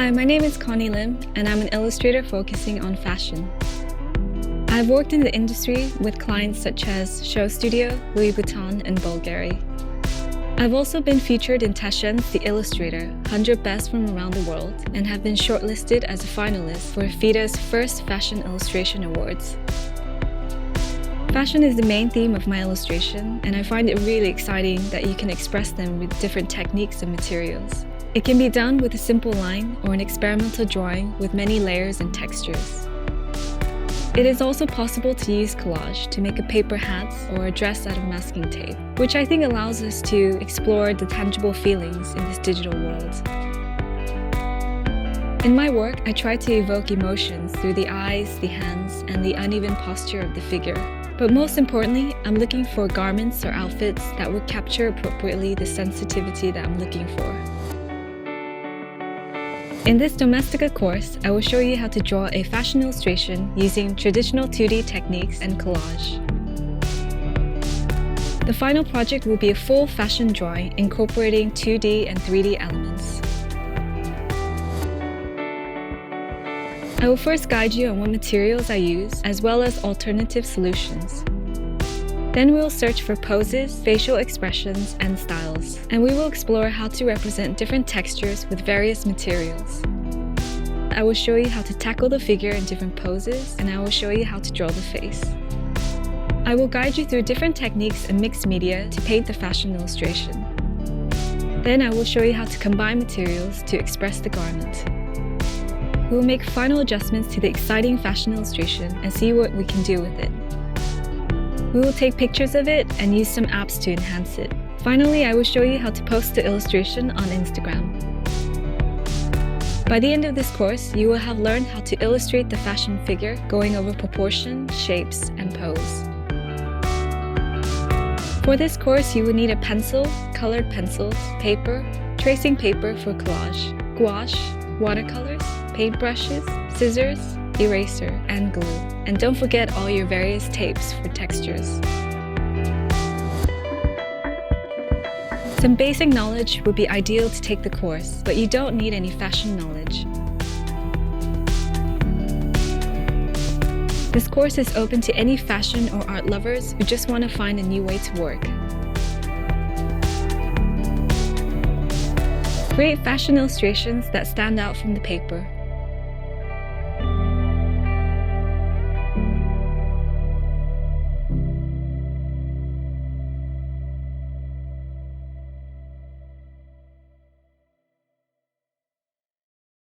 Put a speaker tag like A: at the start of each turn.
A: Hi, my name is Connie Lim, and I'm an illustrator focusing on fashion. I've worked in the industry with clients such as Show Studio, Louis Vuitton, and Bulgari. I've also been featured in Taschen's The Illustrator, 100 Best from Around the World, and have been shortlisted as a finalist for FIDA's first Fashion Illustration Awards. Fashion is the main theme of my illustration, and I find it really exciting that you can express them with different techniques and materials. It can be done with a simple line or an experimental drawing with many layers and textures. It is also possible to use collage to make a paper hat or a dress out of masking tape, which I think allows us to explore the tangible feelings in this digital world. In my work, I try to evoke emotions through the eyes, the hands, and the uneven posture of the figure. But most importantly, I'm looking for garments or outfits that would capture appropriately the sensitivity that I'm looking for. In this Domestika course, I will show you how to draw a fashion illustration using traditional 2D techniques and collage. The final project will be a full fashion drawing incorporating 2D and 3D elements. I will first guide you on what materials I use, as well as alternative solutions. Then we will search for poses, facial expressions, and styles, and we will explore how to represent different textures with various materials. I will show you how to tackle the figure in different poses, and I will show you how to draw the face. I will guide you through different techniques and mixed media to paint the fashion illustration. Then I will show you how to combine materials to express the garment. We will make final adjustments to the exciting fashion illustration and see what we can do with it. We will take pictures of it and use some apps to enhance it. Finally, I will show you how to post the illustration on Instagram. By the end of this course, you will have learned how to illustrate the fashion figure, going over proportion, shapes, and pose. For this course, you will need a pencil, colored pencils, paper, tracing paper for collage, gouache, watercolors, paintbrushes, scissors, eraser, and glue. And don't forget all your various tapes for textures. Some basic knowledge would be ideal to take the course, but you don't need any fashion knowledge. This course is open to any fashion or art lovers who just want to find a new way to work. Create fashion illustrations that stand out from the paper.